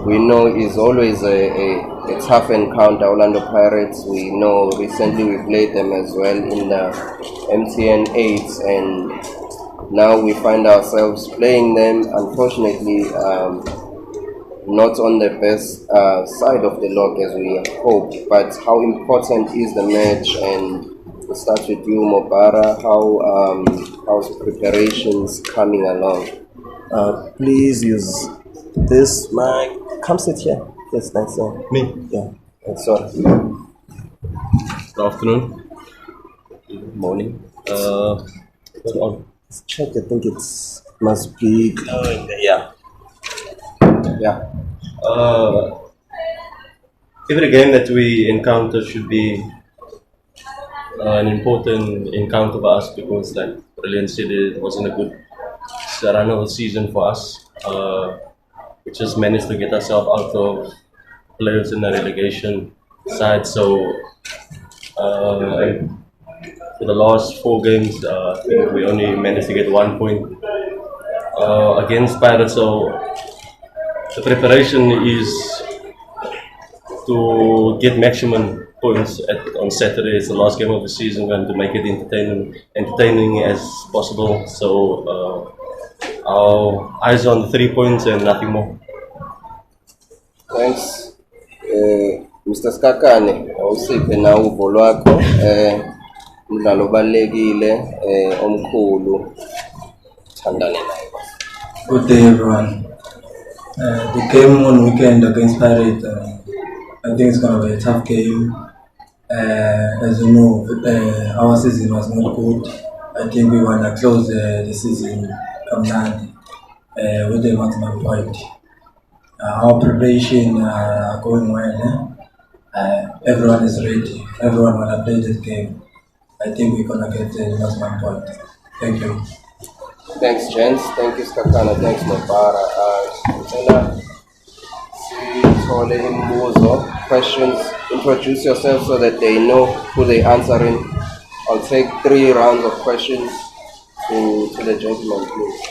we know is always a tough encounter. Orlando Pirates, we know recently we played them as well in the MTN 8s, and now we find ourselves playing them, unfortunately, not on the best side of the log as we hope. But how important is the match? And we'll start with you, Mobara. How's preparations coming along? Please use this mic. Come sit here. Yes, thanks. Me? Yeah. Sorry. Good afternoon. Good morning. Let's check. I think it must be going there. Yeah. Yeah. Every game that we encounter should be an important encounter for us, because, like Brilliant said, it wasn't a good run of the season for us. We just managed to get ourselves out of players in the relegation side. So and for the last 4 games, I think we only managed to get 1 point against Pirates. So the preparation is to get maximum points on Saturday. It's the last game of the season, and to make it entertaining as possible. So our eyes on the 3 points and nothing more. Thanks. Mr. Skakane, awusiphe nawe uvo lwakho umdlalo obalekile omkhulu thandane naye. Good day, everyone. The game on weekend against Pirates, I think it's going to be a tough game. As you know, our season was not good. I think we want to close the season with the maximum point. Our preparation are going well. Everyone is ready. Everyone want to play this game. I think we're going to get the maximum point. Thank you. Thanks, gents. Thank you, Skakana. Thanks, Mobara. Questions. Introduce yourself so that they know who they're answering. I'll take 3 rounds of questions to the gentleman, please.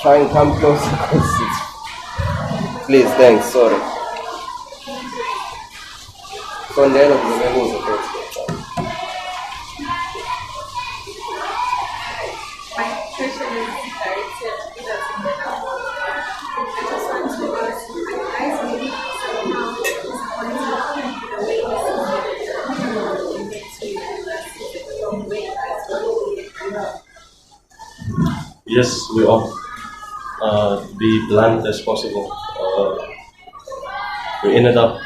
Try and come closer. Please, thanks. Sorry. Sondela kuzokubuza first. My question is directed to the I just want to ask you, guys, maybe somehow disappointed the way Yes, we are. To be blunt as possible. We ended off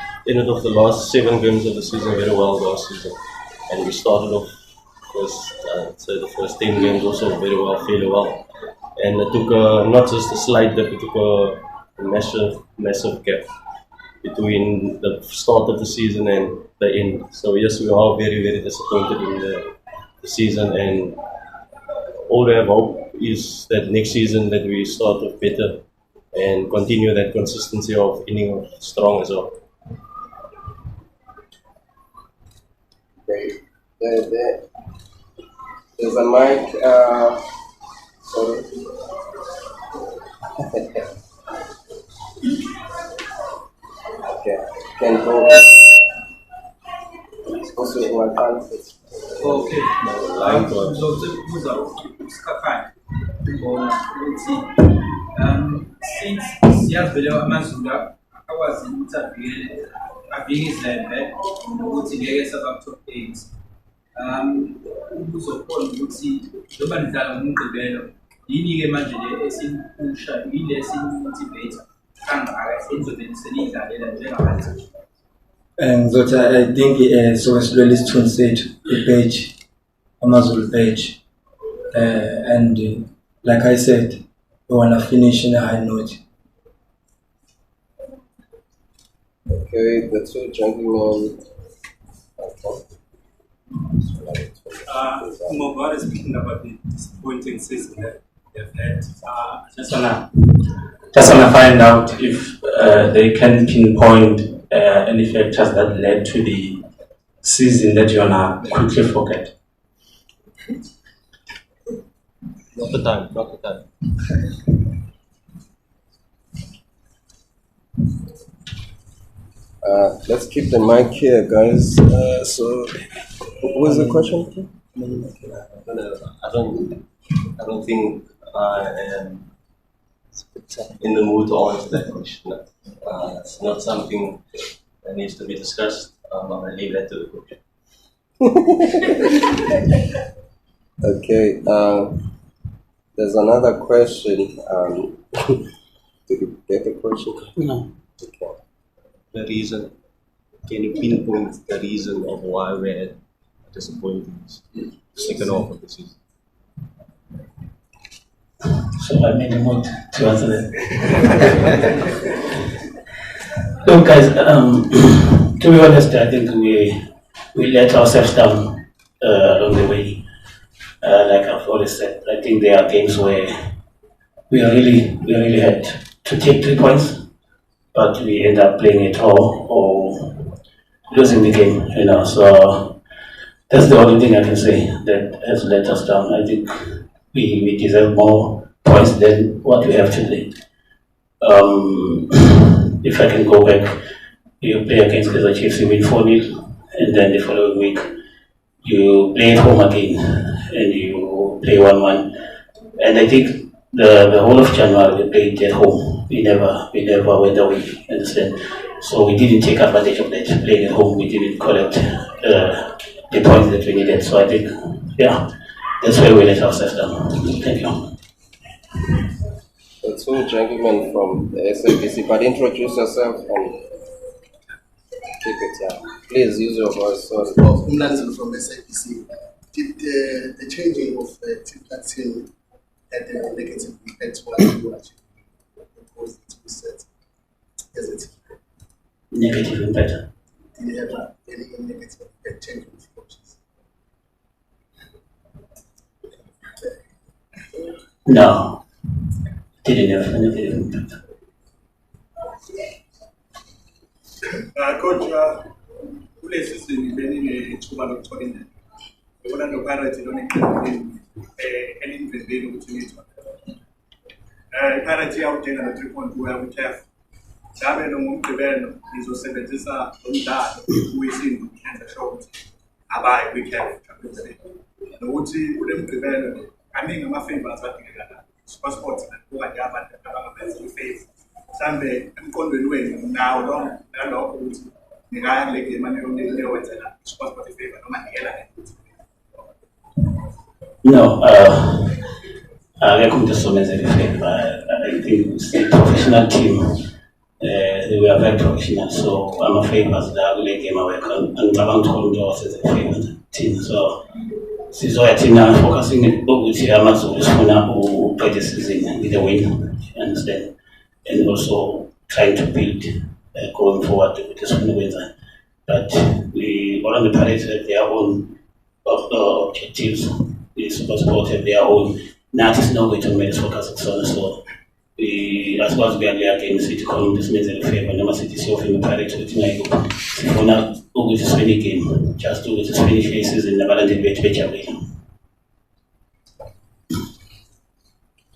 the last 7 games of the season very well last season, and we started off the first 10 games also very well, fairly well, and it took not just a slight dip, it took a massive gap between the start of the season and the end. So yes, we are very, very disappointed in the season, and all we have hope is that next season that we start off better and continue that consistency of ending off strong as well. There's a mic. Sorry. Okay. Can go. Also, okay. Line to us. Since siyavele AmaZulu akwazi ukuthi abike izembe ukuthi ngeke saba top 8, uzokhona ukuthi noma nidlala ngomgqibelo yini ke manje le esimpusha yile esimotivate kangaka enzobe senidlalela njengabantu. But I think so as well as to say the page, AmaZulu page, and like I said, we want to finish in a high note. Okay, the 2 gentlemen. Mobara is speaking about the disappointing season that they've had. Just wanna find out if they can pinpoint any factors that led to the season that you wanna quickly forget. Not the time. Let's keep the mic here, guys. So, what was the question? I don't think I am in the mood to answer that question. It's not something that needs to be discussed. I'll leave that to the coach. Okay. There's another question. Did you get the question? No. Okay. The reason, can you pinpoint the reason of why we had disappointing second half of the season? So I'm in the mood to answer that. Look, guys, to be honest, I think we let ourselves down along the way. Like I've always said, I think there are games where we really had to take 3 points, but we end up playing it all or losing the game, So that's the only thing I can say that has let us down. I think we deserve more points than what we have today. If I can go back, you play against the Chiefs, you win 4-0, and then the following week you play at home again and you play 1-1. And I think the whole of January we played at home. We never went away, understand? So we didn't take advantage of that. Playing at home, we didn't collect the points that we needed. So I think, that's why we let ourselves down. Thank you. The two gentlemen from the SABC, but introduce yourself and keep it down. Please use your voice. Sorry. Umlandzelo from SABC. Did the changing of the team captain had a negative impact on what you actually proposed to set as a team? Negative impact. Did you have any negative impact changing of coaches? No. Didn't have any negative impact. Coach, kule season benithuba lokuthola indlela. Orlando Pirates elinivembeni ukuthi nithwa. Pirates iyawudinga no 3.2 yakwi-CAF. Ngabe lo ngomgqibelo ngizosebenzisa umdlalo kuyisindu ngenza sure ukuthi abayi kwi-CAF nokuthi kule mgqibelo kaningi ama-favors adingekala. Sport nakuka abantu abangabenza i-favor. Mhlambe emqondweni wenu nawo nalokho ukuthi ngingaya kule game aneyowenzela sport i-favor noma ngiyela No, I come to some as a favor. I think it's a professional team. We are very professional, so I'm a favor as the ugly game away. And I'm told us as a favor team. So, since we are team now focusing on which AmaZulu is who play the season with a win, you understand? And also trying to build going forward with this win. But we all on the Pirates have their own objectives. The super sport have their own. That is not going to make us focus on. So, as well as we are there again, City calling this means a favor. Number City so in the Pirates with my group. For now, go with the Swedish game. Just do with the Swedish faces in the Valentine better way.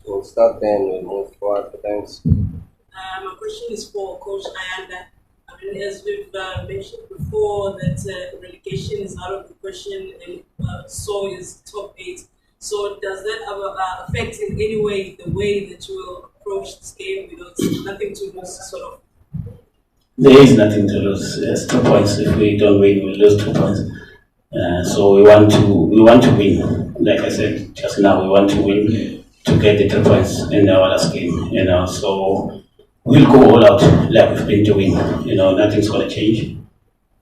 We'll start then, we'll move forward. Thanks. My question is for Coach Ayanda. I mean, as we've mentioned before, that relegation is out of the question and so is top 8. So does that affect in any way the way that you will approach this game? Nothing to lose, sort of. There is nothing to lose. There's 2 points. If we don't win, we lose 2 points. So we want to win. Like I said just now, we want to win to get the 3 points in our last game. So we'll go all out like we've been doing. Nothing's gonna change.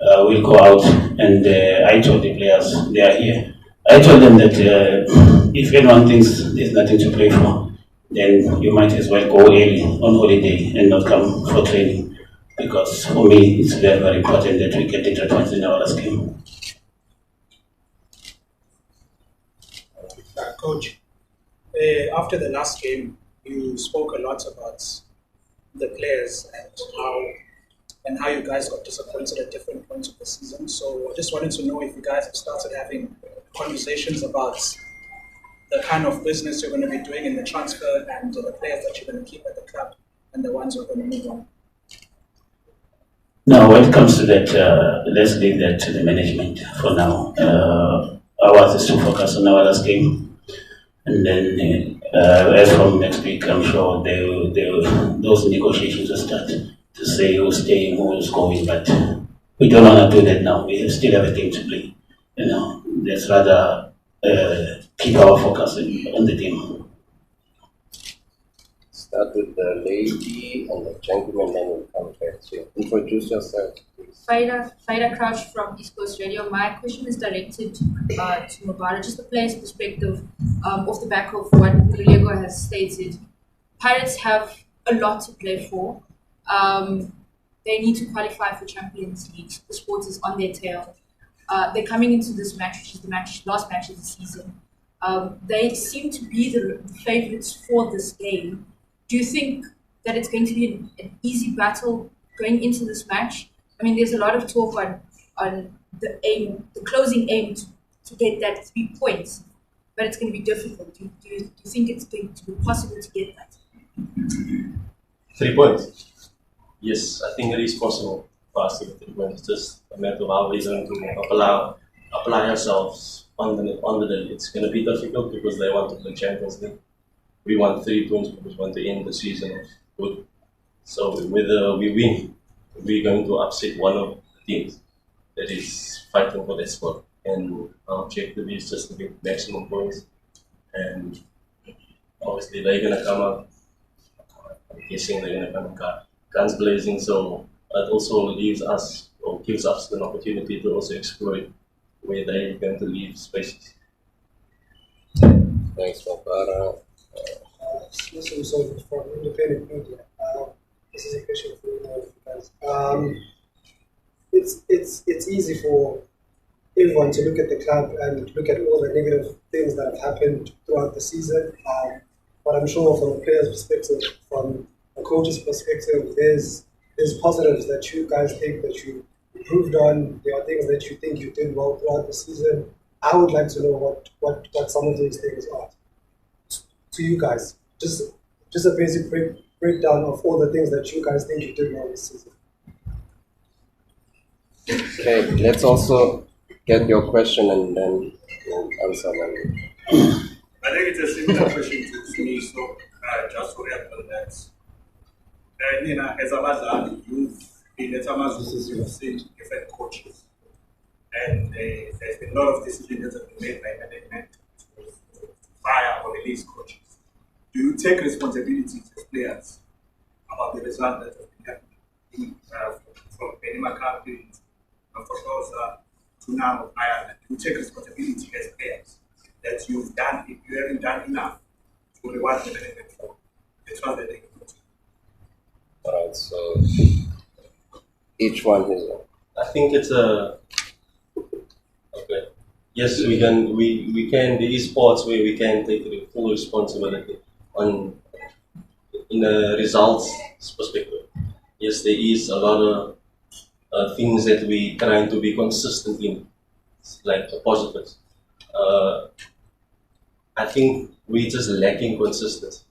We'll go out, and I told the players they are here. I told them that if anyone thinks there's nothing to play for, then you might as well go early on holiday and not come for training. Because for me, it's very, very important that we get the 3 points in our last game. Coach, after the last game, you spoke a lot about the players and how you guys got disappointed at different points of the season. So I just wanted to know if you guys have started having conversations about the kind of business you're going to be doing in the transfer and the players that you're going to keep at the club and the ones you're going to move on. Now, when it comes to that, let's leave that to the management for now. Ours is to focus on our last game, and then as from next week, I'm sure those negotiations will start to say who's staying, who's going. But we don't want to do that now. We still have a game to play. Let's rather keep our focus on the team. Start with the lady and the gentleman, then we'll come back to you. Introduce yourself, please. Faida Crouch from East Coast Radio. My question is directed to Mobara, just the player's perspective, off the back of what Diego has stated. Pirates have a lot to play for. They need to qualify for Champions League. The sport is on their tail. They're coming into this match, which is the last match of the season. They seem to be the favourites for this game. Do you think that it's going to be an easy battle going into this match? I mean, there's a lot of talk on the closing aim to get that 3 points, but it's going to be difficult. Do you think it's going to be possible to get that? 3 points. Yes, I think it is possible for us to get 3 points. It's just a matter of how we're going to apply ourselves on the day. It's going to be difficult because they want to play Champions League. We want 3 points because we want to end the season good. So whether we win, we're going to upset one of the teams that is fighting for that spot. And our objective is just to get maximum points. And obviously they're going to come up. I'm guessing they're going to come up guns blazing. So that also leaves us or gives us an opportunity to also exploit where they're going to leave spaces. Thanks, Mobara. Listen, so from independent media, this is a question for you guys. It's easy for everyone to look at the club and look at all the negative things that have happened throughout the season. But I'm sure from a player's perspective, from a coach's perspective, there's positives that you guys think that you improved on. There are things that you think you did well throughout the season. I would like to know what some of those things are to you guys. Just a basic breakdown of all the things that you guys think you did well this season. Okay, let's also get your question and then we'll answer them. I think it's a similar question to me, so just to react on that. As AmaZulu, you've been at AmaZulu, you've seen different coaches, and there's been a lot of decisions that have been made by management to fire or release coaches. Do you take responsibility as players about the result that has been happening from Benny McCarthy and for those to now Ayanda? Do you take responsibility as players that you haven't done enough to reward the management for the trust that they put? Alright, so each one is one. I think it's a okay. Yes, we can. There is sports where we can take the full responsibility in a results perspective. Yes, there is a lot of things that we trying to be consistent in, like the positives. I think we're just lacking consistency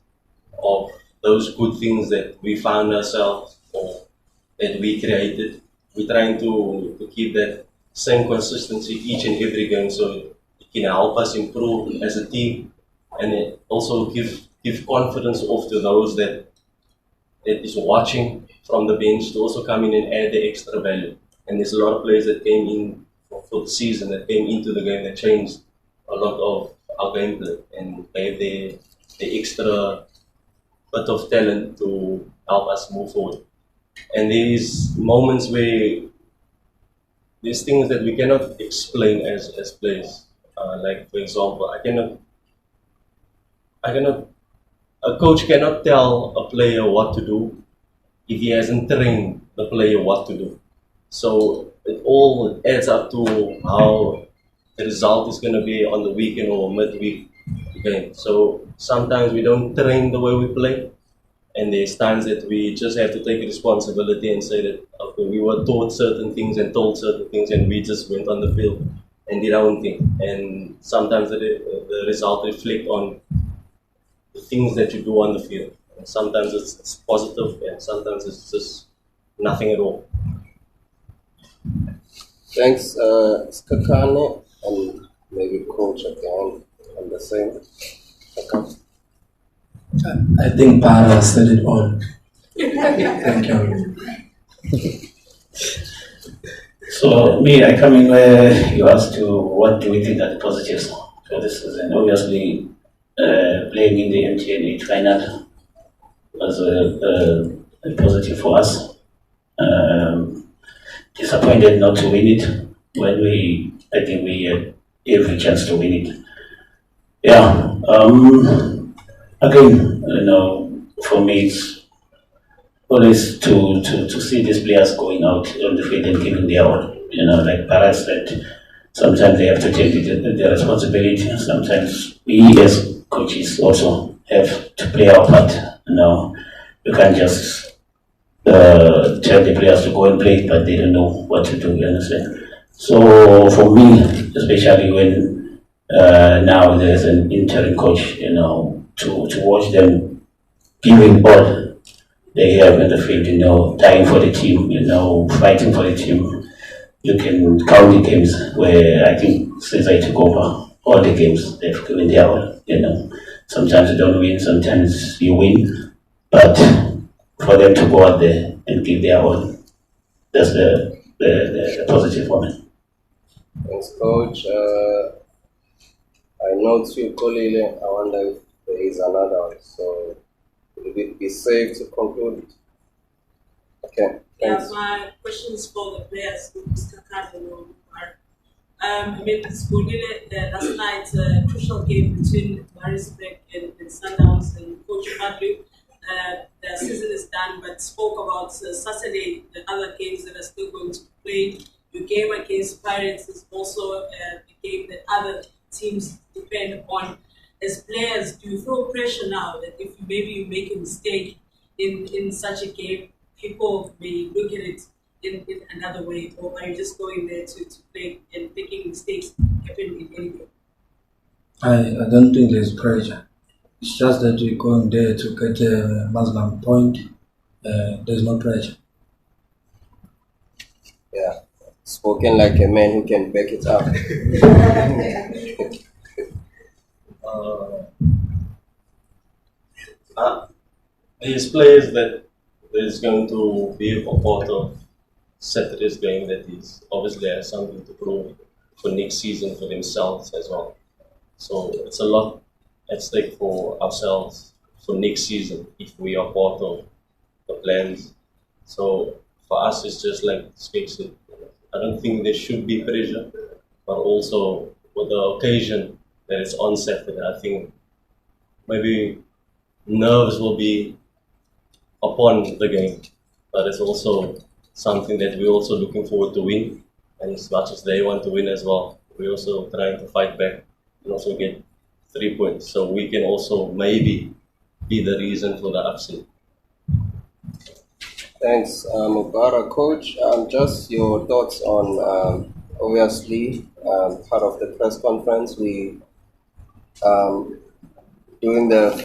of those good things that we found ourselves or that we created. We're trying to keep that same consistency each and every game so it can help us improve as a team, and it also give confidence off to those that is watching from the bench to also come in and add the extra value. And there's a lot of players that came in for the season, that came into the game that changed a lot of our gameplay and gave the extra bit of talent to help us move forward. And there is moments where there's things that we cannot explain as players. Like for example, a coach cannot tell a player what to do if he hasn't trained the player what to do. So it all adds up to how the result is going to be on the weekend or midweek game. So sometimes we don't train the way we play, and there's times that we just have to take responsibility and say that okay, we were taught certain things and told certain things, and we just went on the field and did our own thing. And sometimes the result reflects on the things that you do on the field. And sometimes it's positive, and sometimes it's just nothing at all. Thanks, Skakane, and maybe coach at the end on the same. Okay. I think Para said it all. Thank you. So me, I come in where you asked to what do we think are the positives for this season. Obviously, playing in the MTN 8 final was a positive for us. Disappointed not to win it when I think we had every chance to win it. Yeah. Again, for me, it's always to see these players going out on the field and giving their all. Like Paras said, sometimes they have to take the responsibility. Sometimes we as coaches also have to play our part. You can't just tell the players to go and play, but they don't know what to do. You understand? So for me, especially when now there's an interim coach, to watch them giving all they have in the field, dying for the team, fighting for the team. You can count the games where I think since I took over, all the games they've given their all. Sometimes you don't win, sometimes you win, but for them to go out there and give their all, that's the positive for me. Thanks, coach. I know you, Kolile. I wonder if there is another one. So, would it be safe to conclude? Okay. Yeah, Thanks. my question is for the players, Mr. Cardinal. Last night, a crucial game between Marisbeck and Sundowns and Coach Madlu. The season is done, but spoke about Saturday, the other games that are still going to play. Your game against Pirates is also a game that other teams depend on. As players, do you feel pressure now that if maybe you make a mistake in such a game, people may look at it in another way, or are you just going there to play and making mistakes happen in any game? I don't think there's pressure. It's just that we're going there to get a Muslim point. There's no pressure. Yeah. Spoken like a man who can back it up. These players that is going to be a part of Saturday's game that is obviously has something to prove for next season for themselves as well. So it's a lot at stake for ourselves for next season if we are part of the plans. So for us, it's just like speaks it. I don't think there should be pressure, but also with the occasion that it's on Saturday, I think maybe nerves will be upon the game, but it's also something that we're also looking forward to win. And as much as they want to win as well, we're also trying to fight back and also get 3 points. So we can also maybe be the reason for the upset. Thanks, Mobara. Coach, just your thoughts on, obviously, part of the press conference, we, during the